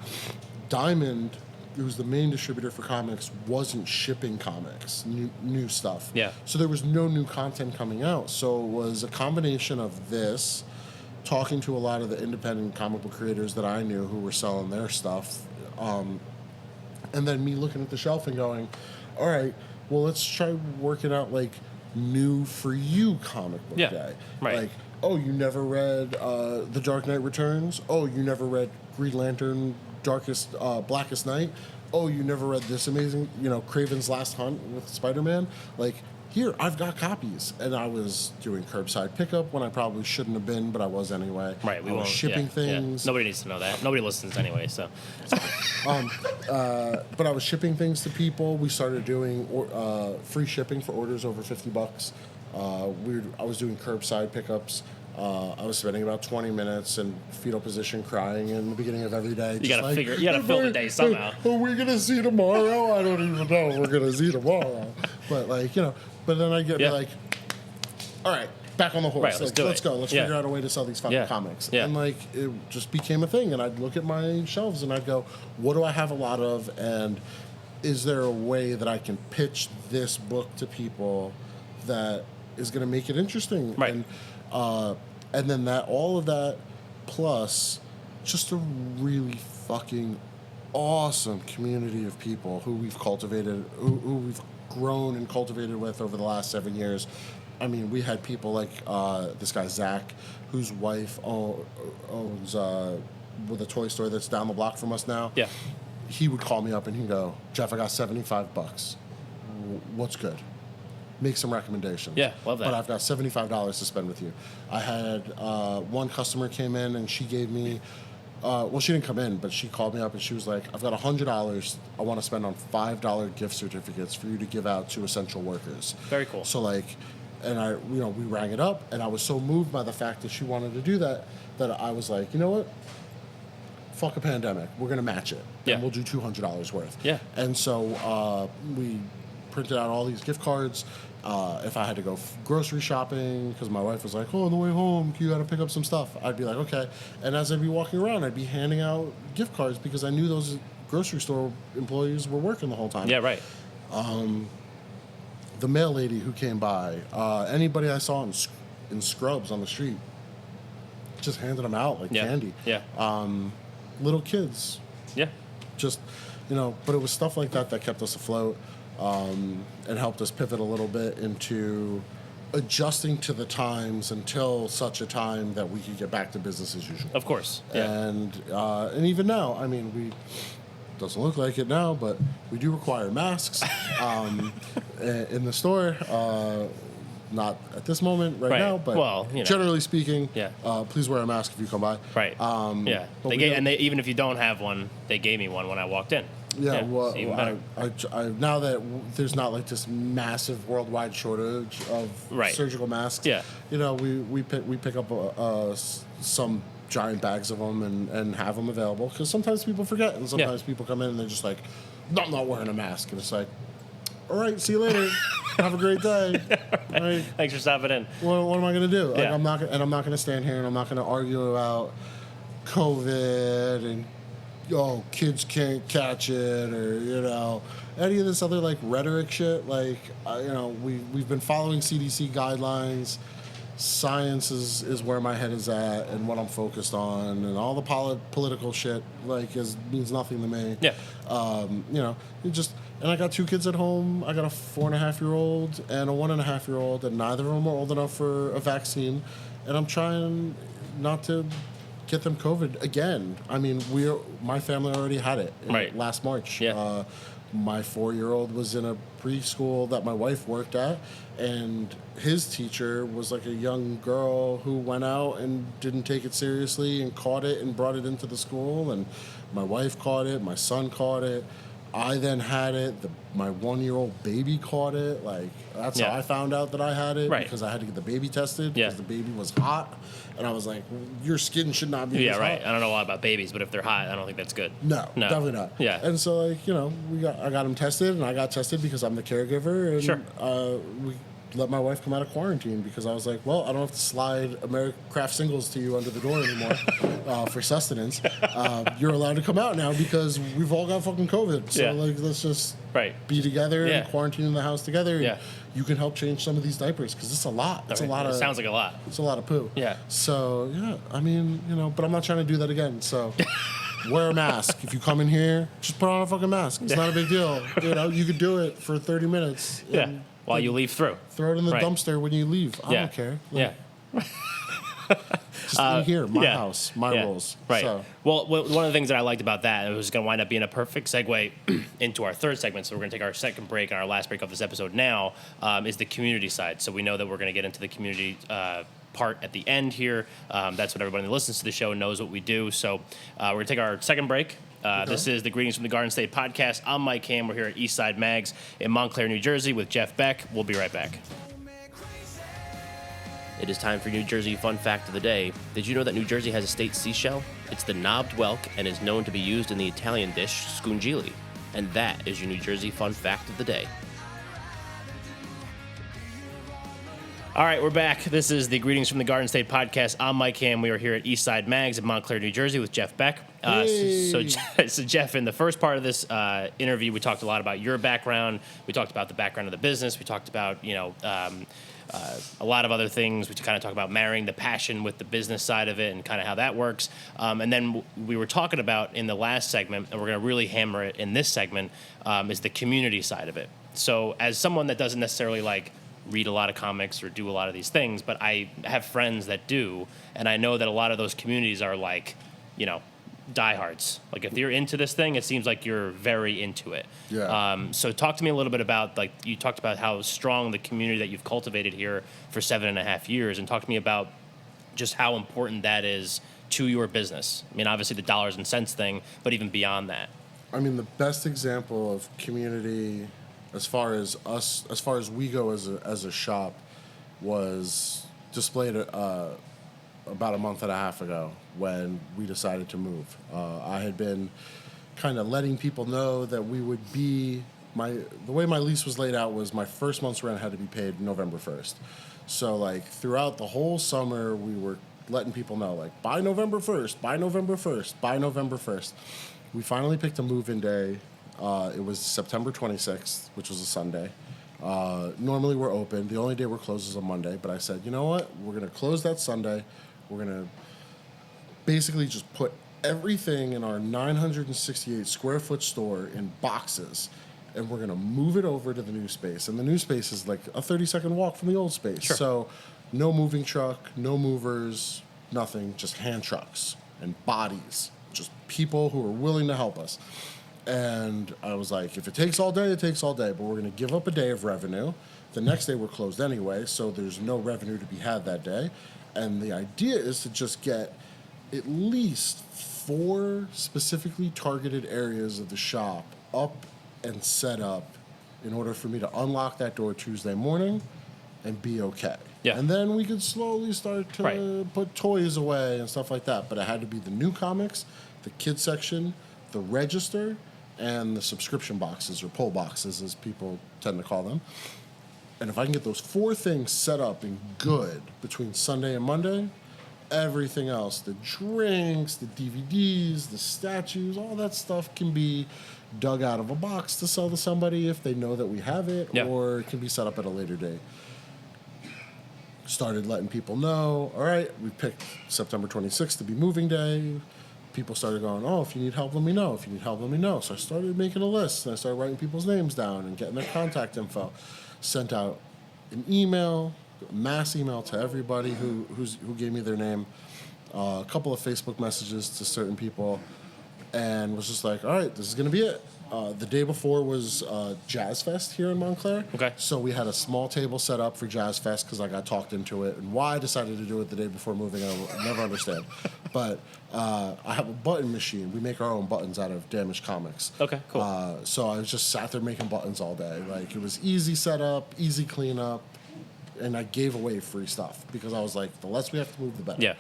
S2: Diamond, who's the main distributor for comics, wasn't shipping comics, new stuff.
S1: Yeah.
S2: So there was no new content coming out. So it was a combination of this, talking to a lot of the independent comic book creators that I knew who were selling their stuff, and then me looking at the shelf and going, all right, well, let's try working out like new for you comic book day.
S1: Right.
S2: Like, oh, you never read The Dark Knight Returns? Oh, you never read Green Lantern Blackest Night? Oh, you never read this amazing, Kraven's Last Hunt with Spider-Man? Like, here, I've got copies. And I was doing curbside pickup when I probably shouldn't have been, but I was anyway.
S1: Right, we
S2: I was
S1: won't
S2: shipping things.
S1: Nobody needs to know that. Nobody listens anyway, so.
S2: But I was shipping things to people. We started doing free shipping for orders over $50. I was doing curbside pickups. I was spending about 20 minutes in fetal position crying in the beginning of every day.
S1: You gotta fill the day somehow.
S2: Are we gonna see tomorrow? I don't even know if we're gonna see tomorrow. But but then I get like, all right, back on the horse.
S1: Right,
S2: let's go. Let's figure out a way to sell these fucking comics.
S1: Yeah.
S2: And it just became a thing. And I'd look at my shelves and I'd go, what do I have a lot of? And is there a way that I can pitch this book to people that is going to make it interesting?
S1: Right.
S2: And then all of that plus just a really fucking awesome community of people who we've cultivated, who we've grown and cultivated with over the last 7 years. I mean, we had people like this guy Zach, whose wife owns with a toy store that's down the block from us now.
S1: Yeah.
S2: He would call me up and he'd go, Jeff, I got $75. What's good? Make some recommendations.
S1: Yeah, love that.
S2: But I've got $75 to spend with you. I had one customer came in and she gave me, she didn't come in, but she called me up and she was like, I've got $100 I want to spend on $5 gift certificates for you to give out to essential workers.
S1: Very cool.
S2: So and we rang it up, and I was so moved by the fact that she wanted to do that I was like, you know what? Fuck a pandemic. We're going to match it.
S1: Yeah.
S2: And we'll do $200 worth.
S1: Yeah.
S2: And so we printed out all these gift cards. If I had to go grocery shopping, because my wife was like, on the way home, you got to pick up some stuff. I'd be like, okay. And as I'd be walking around, I'd be handing out gift cards because I knew those grocery store employees were working the whole time.
S1: Yeah, right.
S2: The mail lady who came by, anybody I saw in scrubs on the street, just handed them out like candy.
S1: Yeah.
S2: Little kids.
S1: Yeah.
S2: Just, but it was stuff like that that kept us afloat. And helped us pivot a little bit into adjusting to the times until such a time that we could get back to business as usual.
S1: Of course. Yeah.
S2: And even now, I mean, doesn't look like it now, but we do require masks in the store. Not at this moment right now, but generally speaking, please wear a mask if you come by.
S1: Right. Yeah. Even if you don't have one, they gave me one when I walked in.
S2: Yeah, well, I now that there's not like this massive worldwide shortage of surgical masks, we pick up some giant bags of them and have them available, because sometimes people forget, and sometimes people come in and they're just like, no, I'm not wearing a mask, and it's like, all right, see you later. Have a great day. Right.
S1: Thanks for stopping in.
S2: What am I going to do?
S1: Yeah.
S2: I'm not going to stand here and I'm not going to argue about COVID and kids can't catch it, or any of this other rhetoric shit. We've been following CDC guidelines. Science is where my head is at and what I'm focused on, and all the political shit means nothing to me.
S1: Yeah.
S2: And I got 2 kids at home. I got a 4.5-year-old and a 1.5-year-old, and neither of them are old enough for a vaccine. And I'm trying not to get them COVID again. I mean, my family already had it last March.
S1: Yeah.
S2: My 4-year-old was in a preschool that my wife worked at, and his teacher was a young girl who went out and didn't take it seriously and caught it and brought it into the school, and my wife caught it, my son caught it. I then had it. My 1-year-old baby caught it. Like, that's how I found out that I had it.
S1: Right.
S2: Because I had to get the baby tested.
S1: Yeah.
S2: Because the baby was hot. And I was like, your skin should not be this
S1: right.
S2: hot.
S1: I don't know a lot about babies, but if they're hot, I don't think that's good.
S2: No, definitely not.
S1: Yeah.
S2: And so, like, I got him tested, and I got tested because I'm the caregiver. And
S1: Sure.
S2: We let my wife come out of quarantine because I was like, well, I don't have to slide Craft singles to you under the door anymore for sustenance. You're allowed to come out now because we've all got fucking COVID. So, like, let's just be together and quarantine in the house together. And you can help change some of these diapers because it's a lot. It's a lot of.
S1: It sounds like a lot.
S2: It's a lot of poo.
S1: Yeah.
S2: So, I mean, but I'm not trying to do that again. So. Wear a mask. If you come in here, just put on a fucking mask. It's not a big deal. You could do it for 30 minutes.
S1: While you leave through.
S2: Throw it in the dumpster when you leave. I don't care. Just in here, my house, my rules.
S1: Right.
S2: So.
S1: Well, one of the things that I liked about that, it was going to wind up being a perfect segue into our third segment. So we're going to take our second break and our last break of this episode now is the community side. So we know that we're going to get into the community part at the end here. That's what everybody that listens to the show knows what we do. So we're going to take our second break. This is the Greetings from the Garden State podcast. I'm Mike Ham. We're here at Eastside Mags in Montclair, New Jersey with Jeff Beck. We'll be right back. It is time for New Jersey Fun Fact of the Day. Did you know that New Jersey has a state seashell? It's the knobbed whelk and is known to be used in the Italian dish scungili. And that is your New Jersey Fun Fact of the Day. All right, we're back. This is the Greetings from the Garden State podcast. I'm Mike Ham. We are here at Eastside Mags in Montclair, New Jersey with Jeff Beck. So Jeff, in the first part of this interview, we talked a lot about your background. We talked about the background of the business. We talked about, a lot of other things. We kind of talk about marrying the passion with the business side of it and kind of how that works. And then we were talking about in the last segment, and we're going to really hammer it in this segment, is the community side of it. So as someone that doesn't necessarily read a lot of comics or do a lot of these things, but I have friends that do, and I know that a lot of those communities are diehards. Like, if you're into this thing, it seems like you're very into it.
S2: Yeah.
S1: So talk to me a little bit about, you talked about how strong the community that you've cultivated here for 7.5 years, and talk to me about just how important that is to your business. I mean, obviously the dollars and cents thing, but even beyond that.
S2: I mean, the best example of community as far as we go as a shop was displayed about a month and a half ago when we decided to move. I had been kind of letting people know that we would be the way my lease was laid out was my first month's rent had to be paid November 1st. So throughout the whole summer we were letting people know by November 1st, by November 1st, by November 1st. We finally picked a move-in day. It was September 26th, which was a Sunday. Normally we're open. The only day we're closed is a Monday. But I said, you know what? We're going to close that Sunday. We're going to basically just put everything in our 968 square foot store in boxes. And we're going to move it over to the new space. And the new space is a 30-second walk from the old space.
S1: Sure.
S2: So no moving truck, no movers, nothing. Just hand trucks and bodies. Just people who are willing to help us. And I was like, if it takes all day, it takes all day. But we're going to give up a day of revenue. The next day we're closed anyway, so there's no revenue to be had that day. And the idea is to just get at least 4 specifically targeted areas of the shop up and set up in order for me to unlock that door Tuesday morning and be okay.
S1: Yeah.
S2: And then we could slowly start to put toys away and stuff like that. But it had to be the new comics, the kids section, the register, and the subscription boxes, or pull boxes as people tend to call them. And if I can get those 4 things set up and good between Sunday and Monday, everything else, the drinks, the DVDs, the statues, all that stuff can be dug out of a box to sell to somebody if they know that we have it, or it can be set up at a later date. Started letting people know, all right, we picked September 26th to be moving day. People started going, oh, if you need help, let me know. If you need help, let me know. So I started making a list, and I started writing people's names down and getting their contact info. Sent out an email, a mass email to everybody who gave me their name, a couple of Facebook messages to certain people, and was just like, all right, this is going to be it. The day before was Jazz Fest here in Montclair.
S1: Okay.
S2: So we had a small table set up for Jazz Fest because I got talked into it. And why I decided to do it the day before moving, I'll never understand. But I have a button machine. We make our own buttons out of damaged comics.
S1: Okay, cool.
S2: So I was just sat there making buttons all day. Like, it was easy setup, easy cleanup. And I gave away free stuff because I was like, the less we have to move, the better.
S1: Yeah.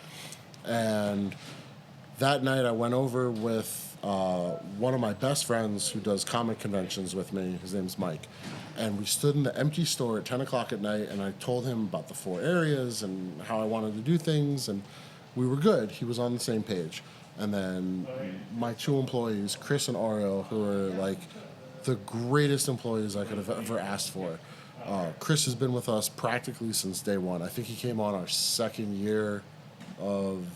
S2: And that night I went over with one of my best friends who does comic conventions with me. His name's Mike. And we stood in the empty store at 10 o'clock at night, and I told him about the 4 areas and how I wanted to do things, and we were good. He was on the same page. And then my 2 employees, Chris and Ariel, who are like the greatest employees I could have ever asked for. Chris has been with us practically since day one. I think he came on our 2nd year of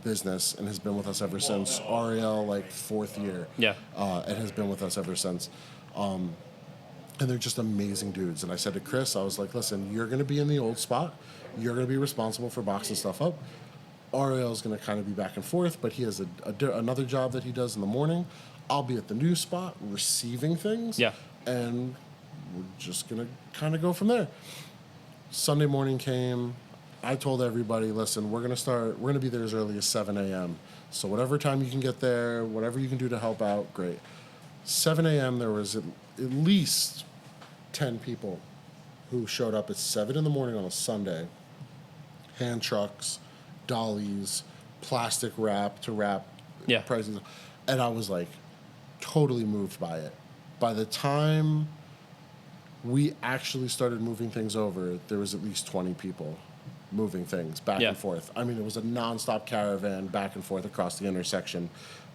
S2: business and has been with us ever since. Ariel, like 4th year.
S1: Yeah.
S2: And has been with us ever since. And they're just amazing dudes. And I said to Chris, I was like, listen, you're going to be in the old spot. You're going to be responsible for boxing stuff up. Ariel's going to kind of be back and forth, but he has another job that he does in the morning. I'll be at the new spot receiving things.
S1: Yeah.
S2: And we're just going to kind of go from there. Sunday morning came. I told everybody, listen, we're going to be there as early as 7 a.m. So whatever time you can get there, whatever you can do to help out, great. 7 a.m., there was at least 10 people who showed up at 7 in the morning on a Sunday. Hand trucks, dollies, plastic wrap to wrap prices. And I was like totally moved by it. By the time we actually started moving things over, there was at least 20 people moving things back and forth. I mean, it was a nonstop caravan back and forth across the intersection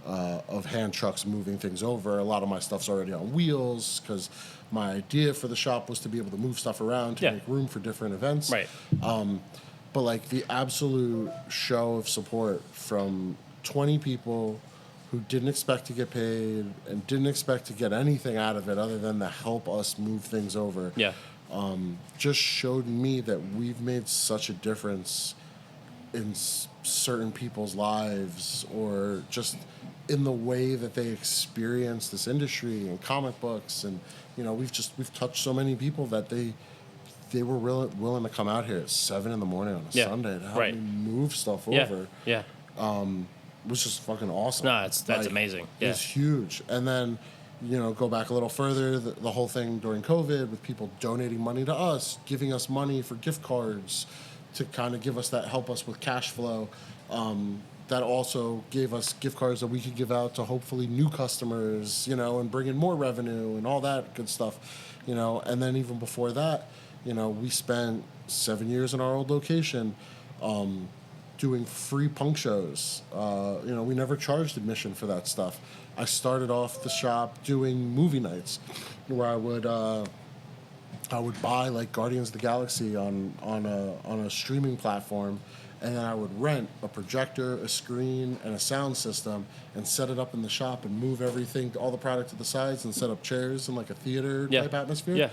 S2: of hand trucks moving things over. A lot of my stuff's already on wheels because my idea for the shop was to be able to move stuff around to make room for different events.
S1: Right.
S2: But like the absolute show of support from 20 people who didn't expect to get paid and didn't expect to get anything out of it other than to help us move things over.
S1: Yeah.
S2: Just showed me that we've made such a difference in certain people's lives, or just in the way that they experience this industry and comic books. And we've touched so many people that they were willing to come out here at 7 in the morning on a Sunday to help me move stuff over.
S1: Yeah.
S2: It was just fucking awesome.
S1: No, that's amazing. Yeah.
S2: It's huge. And then, go back a little further, the whole thing during COVID with people donating money to us, giving us money for gift cards to kind of give us that, help us with cash flow. That also gave us gift cards that we could give out to hopefully new customers, and bring in more revenue and all that good stuff, And then even before that, we spent 7 years in our old location, doing free punk shows. We never charged admission for that stuff. I started off the shop doing movie nights where I would buy like Guardians of the Galaxy on a streaming platform, and then I would rent a projector, a screen, and a sound system and set it up in the shop and move everything, all the product to the sides, and set up chairs in like a theater type atmosphere. Yeah.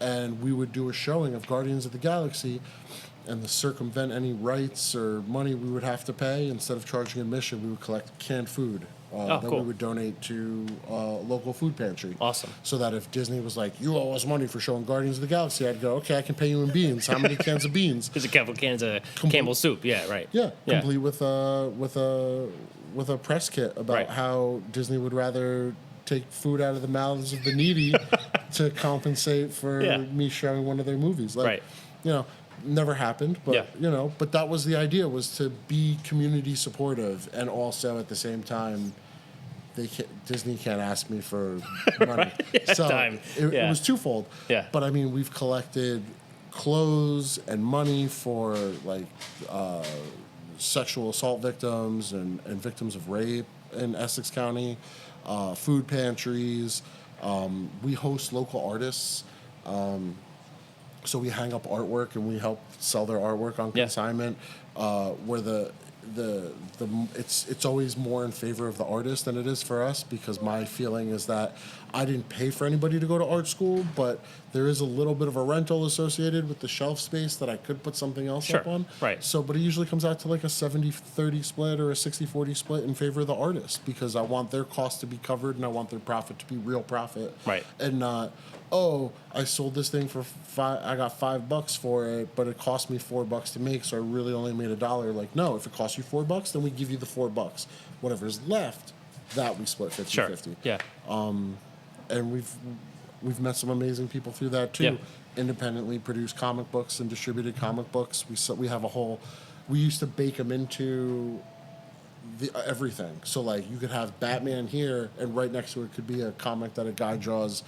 S2: And we would do a showing of Guardians of the Galaxy, and to circumvent any rights or money we would have to pay, instead of charging admission, we would collect canned food that we would donate to a local food pantry.
S1: Awesome.
S2: So that if Disney was like, you owe us money for showing Guardians of the Galaxy, I'd go, okay, I can pay you in beans. How many cans of beans?
S1: There's a couple cans of Campbell's soup. Yeah, right.
S2: Yeah, complete with a press kit about how Disney would rather take food out of the mouths of the needy to compensate for me showing one of their movies. Like, never happened, but but that was the idea, was to be community supportive, and also at the same time, Disney can't ask me for money. So it was twofold. Yeah. But I mean, we've collected clothes and money for like sexual assault victims and victims of rape in Essex County, food pantries. We host local artists. So we hang up artwork and we help sell their artwork on consignment. Where it's always more in favor of the artist than it is for us, because my feeling is that I didn't pay for anybody to go to art school, but there is a little bit of a rental associated with the shelf space that I could put something else up on.
S1: Right.
S2: So, but it usually comes out to like a 70-30 split or a 60-40 split in favor of the artist, because I want their cost to be covered and I want their profit to be real profit.
S1: Right.
S2: And not, oh, I sold this thing for I got $5 for it, but it cost me $4 to make, so I really only made $1. Like, no, if it costs you $4, then we give you the $4. Whatever's left, that we split 50-50.
S1: Sure. Yeah.
S2: And we've met some amazing people through that too.
S1: Yeah.
S2: Independently produced comic books and distributed comic books. We have a whole. We used to bake them into everything. So like you could have Batman here, and right next to it could be a comic that a guy draws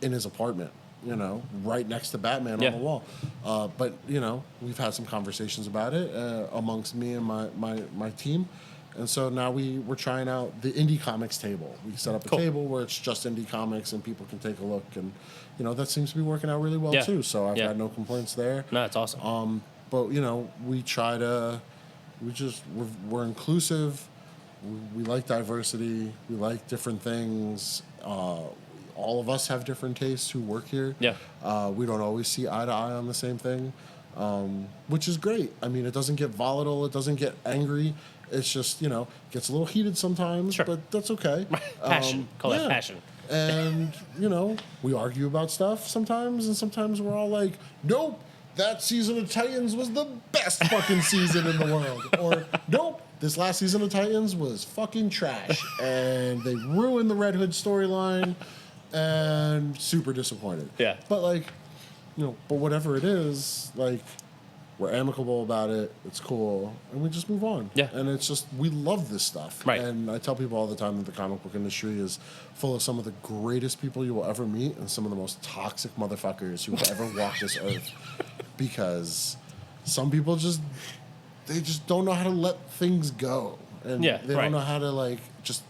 S2: in his apartment. You know, right next to Batman on the wall. But you know, we've had some conversations about it amongst me and my team. And so now we're trying out the indie comics table. We set up a table where it's just indie comics and people can take a look. And, you know, that seems to be working out really well, too. So I've had no complaints there.
S1: No, that's awesome.
S2: But, you know, we're inclusive. We like diversity. We like different things. All of us have different tastes who work here.
S1: Yeah.
S2: We don't always see eye to eye on the same thing, which is great. I mean, it doesn't get volatile. It doesn't get angry. It's just, you know, gets a little heated sometimes, but that's okay.
S1: Passion. Call it passion.
S2: And, you know, we argue about stuff sometimes, and sometimes we're all like, nope, that season of Titans was the best fucking season in the world. Or, nope, this last season of Titans was fucking trash. And they ruined the Red Hood storyline, and super disappointed.
S1: Yeah.
S2: But, like, you know, but whatever it is, like, we're amicable about it. It's cool, and we just move on.
S1: Yeah.
S2: And it's just we love this stuff.
S1: Right.
S2: And I tell people all the time that the comic book industry is full of some of the greatest people you will ever meet, and some of the most toxic motherfuckers who will ever walk this earth. Because some people just don't know how to let things go, and they don't know how to like just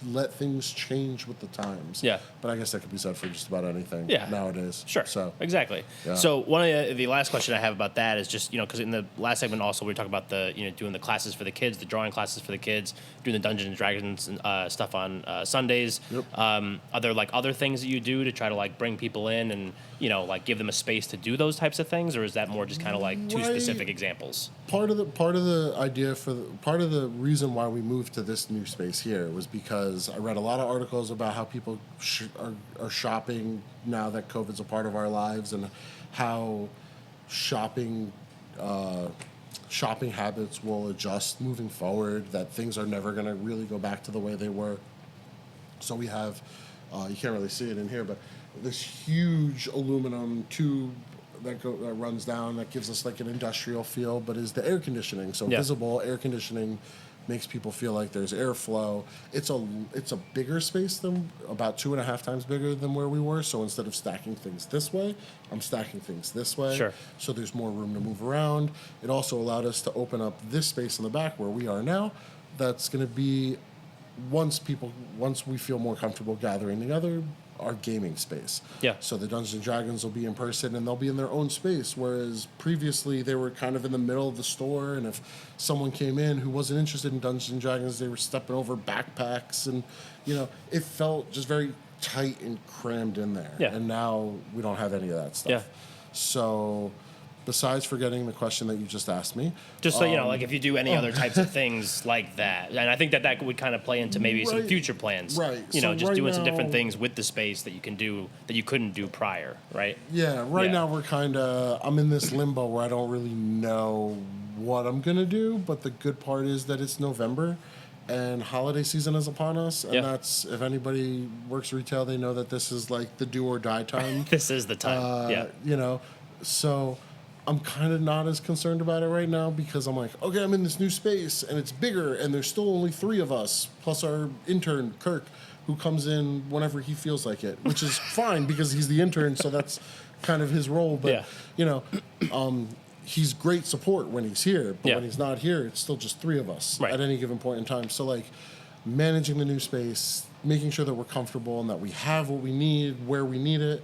S2: let things change with the times.
S1: Yeah.
S2: But I guess that could be said for just about anything nowadays.
S1: Sure. So exactly. Yeah. So one of the last question I have about that is just, you know, because in the last segment also we were talking about the, you know, doing the classes for the kids, the drawing classes for the kids, doing the Dungeons and Dragons stuff on Sundays.
S2: Yep.
S1: Are there like other things that you do to try to like bring people in and, you know, like give them a space to do those types of things, or is that more just kind of like two specific examples?
S2: Part of the idea part of the reason why we moved to this new space here was because I read a lot of articles about how people are shopping now that COVID's a part of our lives, and how shopping habits will adjust moving forward, that things are never going to really go back to the way they were. So we have, you can't really see it in here, but this huge aluminum tube that runs down that gives us like an industrial feel, but is the air conditioning. So visible air conditioning makes people feel like there's airflow. It's a bigger space than about 2.5 times bigger than where we were. So instead of stacking things this way, I'm stacking things this way.
S1: Sure.
S2: So there's more room to move around. It also allowed us to open up this space in the back where we are now. That's going to be once we feel more comfortable gathering together, our gaming space.
S1: Yeah.
S2: So the Dungeons and Dragons will be in person and they'll be in their own space, whereas previously they were kind of in the middle of the store, and if someone came in who wasn't interested in Dungeons and Dragons, they were stepping over backpacks, and you know, it felt just very tight and crammed in there.
S1: Yeah.
S2: And now we don't have any of that stuff.
S1: Yeah.
S2: So besides forgetting the question that you just asked me.
S1: Just so you know, like if you do any other types of things like that. And I think that would kind of play into maybe some future plans.
S2: Right.
S1: You know,
S2: So
S1: just
S2: right
S1: doing some
S2: now-
S1: different things with the space that you can do that you couldn't do prior, right?
S2: Yeah, right now I'm in this limbo where I don't really know what I'm going to do, but the good part is that it's November and holiday season is upon us, and that's, if anybody works retail, they know that this is like the do or die time.
S1: This is the time.
S2: You know, so I'm kind of not as concerned about it right now, because I'm like, okay, I'm in this new space and it's bigger and there's still only 3 of us plus our intern Kirk, who comes in whenever he feels like it, which is fine because he's the intern, so that's kind of his role. But you know, he's great support when he's here, but when he's not here, it's still just 3 of us at any given point in time. So like managing the new space, making sure that we're comfortable and that we have what we need where we need it,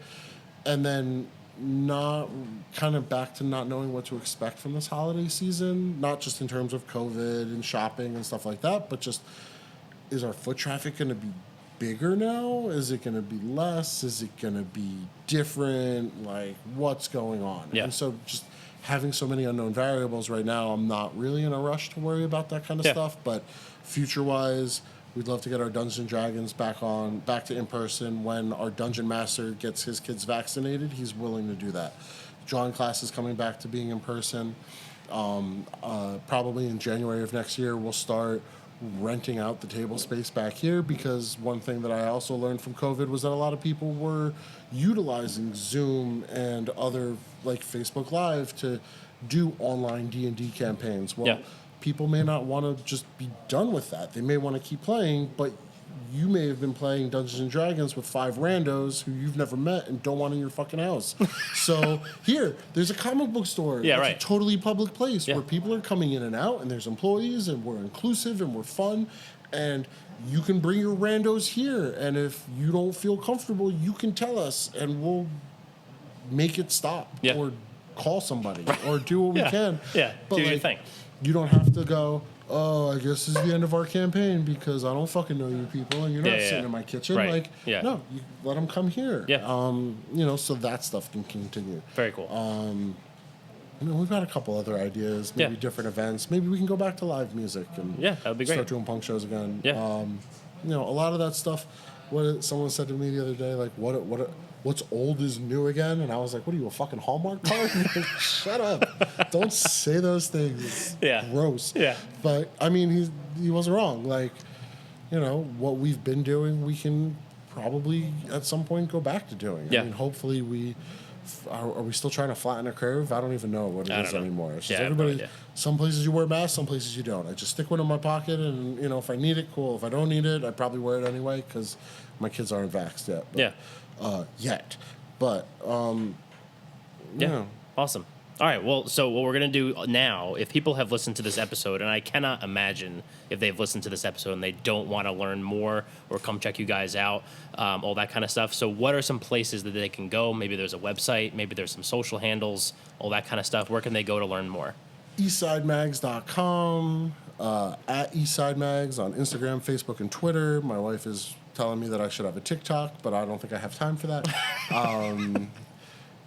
S2: and then not kind of back to not knowing what to expect from this holiday season, not just in terms of COVID and shopping and stuff like that, but just, is our foot traffic going to be bigger now? Is it going to be less? Is it going to be different? Like, what's going on?
S1: Yeah.
S2: And so just having so many unknown variables right now, I'm not really in a rush to worry about that kind of stuff. But future-wise, we'd love to get our Dungeons and Dragons back to in-person. When our Dungeon Master gets his kids vaccinated, he's willing to do that. Drawing classes coming back to being in person. Probably in January of next year, we'll start renting out the table space back here, because one thing that I also learned from COVID was that a lot of people were utilizing Zoom and other like Facebook Live to do online D&D campaigns. Well, people may not want to just be done with that. They may want to keep playing, but you may have been playing Dungeons and Dragons with 5 randos who you've never met and don't want in your fucking house. So there's a comic book store.
S1: Yeah,
S2: it's a totally public place where people are coming in and out, and there's employees, and we're inclusive and we're fun, and you can bring your randos here. And if you don't feel comfortable, you can tell us, and we'll make it stop or call somebody or do what we can.
S1: Yeah,
S2: but
S1: do your thing.
S2: You don't have to go, oh, I guess this is the end of our campaign because I don't fucking know you people and you're not sitting in my kitchen.
S1: Right.
S2: Like, no, you let them come here.
S1: Yeah.
S2: So that stuff can continue.
S1: Very cool.
S2: We've got a couple other ideas, maybe different events. Maybe we can go back to live music and
S1: that would be great.
S2: Start doing punk shows again.
S1: Yeah.
S2: A lot of that stuff. Someone said to me the other day, like, what's old is new again? And I was like, what are you, a fucking Hallmark card? Like, shut up. Don't say those things. It's gross. Yeah. But, I mean, he wasn't wrong. Like, what we've been doing, we can probably at some point go back to doing.
S1: Yeah.
S2: I mean, hopefully are we still trying to flatten a curve? I don't even know what it is anymore. It's just everybody, some places you wear masks, some places you don't. I just stick one in my pocket, and, if I need it, cool. If I don't need it, I probably wear it anyway because my kids aren't vaxxed yet. Yet. But,
S1: Awesome. All right, well, so what we're going to do now, if people have listened to this episode, and I cannot imagine if they've listened to this episode and they don't want to learn more or come check you guys out, all that kind of stuff. So what are some places that they can go? Maybe there's a website, maybe there's some social handles, all that kind of stuff. Where can they go to learn more?
S2: eastsidemags.com, at eastsidemags on Instagram, Facebook, and Twitter. My wife is telling me that I should have a TikTok, but I don't think I have time for that.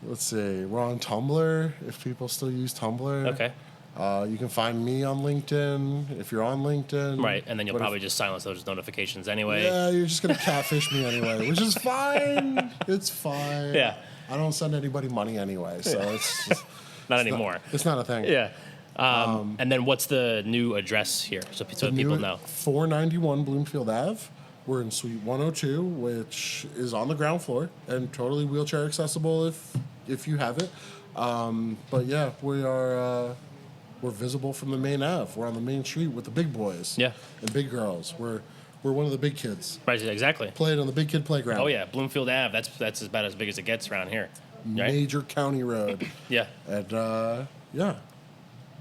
S2: Let's see. We're on Tumblr, if people still use Tumblr.
S1: Okay.
S2: You can find me on LinkedIn, if you're on LinkedIn.
S1: Right, and then you'll probably just silence those notifications anyway.
S2: Yeah, you're just going to catfish me anyway, which is fine. It's fine.
S1: Yeah.
S2: I don't send anybody money anyway, so it's just...
S1: Not anymore.
S2: It's not a thing.
S1: Yeah. And then what's the new address here, so people know?
S2: 491 Bloomfield Ave. We're in Suite 102, which is on the ground floor and totally wheelchair accessible if you have it. But yeah, we're visible from the main Ave. We're on the main street with the big boys and big girls. We're one of the big kids.
S1: Right, exactly.
S2: Playing on the big kid playground.
S1: Oh yeah, Bloomfield Ave. That's about as big as it gets around here. Right?
S2: Major county road.
S1: Yeah.
S2: And
S1: yeah.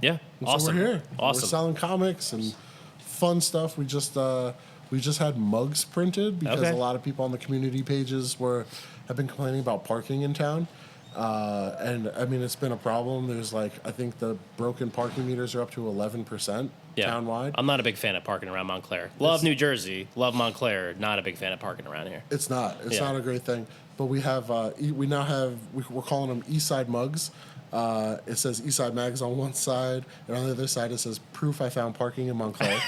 S2: And
S1: awesome.
S2: So we're here.
S1: Awesome.
S2: We're selling comics and fun stuff. We just had mugs printed because a lot of people on the community pages have been complaining about parking in town. And I mean, it's been a problem. There's I think the broken parking meters are up to 11% townwide.
S1: I'm not a big fan of parking around Montclair. Love New Jersey, love Montclair. Not a big fan of parking around here.
S2: It's not. It's not a great thing. But we have, we're calling them Eastside mugs. It says Eastside Mags on one side, and on the other side it says proof I found parking in Montclair.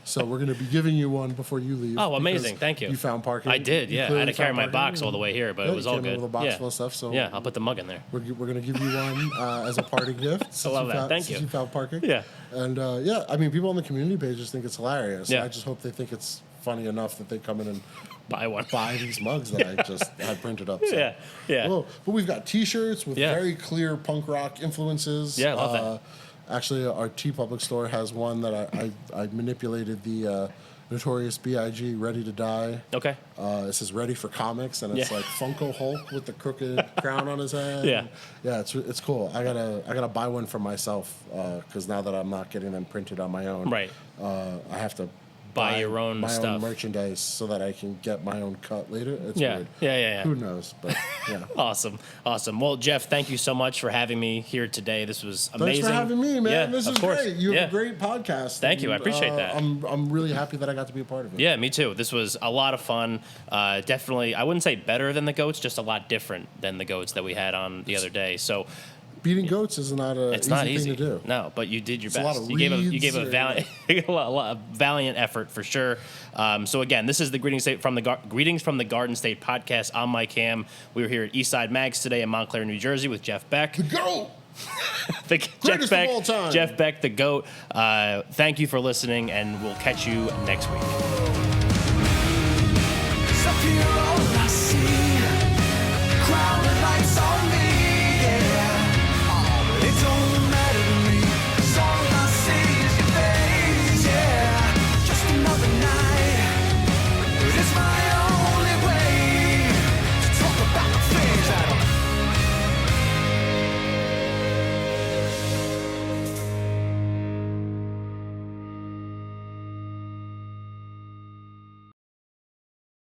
S2: So we're going to be giving you one before you leave.
S1: Oh, amazing! Thank you.
S2: You found parking.
S1: I did. Yeah, I had to carry my box all the way here, but it was all good.
S2: With a box full of stuff. So
S1: yeah, I'll put the mug in there.
S2: We're going to give you one as a party gift.
S1: I love that. Thank you.
S2: Since you found parking.
S1: Yeah.
S2: And I mean, people on the community pages think it's hilarious.
S1: Yeah.
S2: I just hope they think it's funny enough that they come in and
S1: buy
S2: these mugs that I just had printed up. So.
S1: Yeah.
S2: Well, but we've got T-shirts with very clear punk rock influences.
S1: Yeah, I love that.
S2: Actually, our TeePublic store has one that I manipulated the Notorious B.I.G. Ready to Die.
S1: Okay.
S2: It says Ready for Comics, and it's like Funko Hulk with the crooked crown on his head.
S1: Yeah.
S2: Yeah, it's cool. I gotta buy one for myself because now that I'm not getting them printed on my own,
S1: right?
S2: I have to
S1: buy your own
S2: my
S1: stuff.
S2: own merchandise so that I can get my own cut later. It's
S1: Yeah.
S2: weird.
S1: Yeah.
S2: Who knows? But yeah.
S1: Awesome. Well, Jeff, thank you so much for having me here today. This was amazing.
S2: Thanks for having me, man.
S1: Yeah,
S2: this
S1: of
S2: is
S1: course.
S2: great. You have a great podcast.
S1: Thank you. I appreciate that.
S2: I'm really happy that I got to be a part of it.
S1: Yeah, me too. This was a lot of fun. Definitely, I wouldn't say better than the goats, just a lot different than the goats that we had on the other day. So
S2: beating goats is not a
S1: it's not easy
S2: thing to do.
S1: No, but you did your
S2: It's a
S1: best.
S2: lot of
S1: You gave a
S2: reads
S1: valiant, a valiant effort for sure. So again, this is the Greetings from the Garden State podcast. I'm Mike Ham. We were here at Eastside Mags today in Montclair, New Jersey, with Jeff Beck.
S2: The GOAT.
S1: Jeff Beck,
S2: of all time.
S1: Jeff Beck, the GOAT. Thank you for listening, and we'll catch you next week.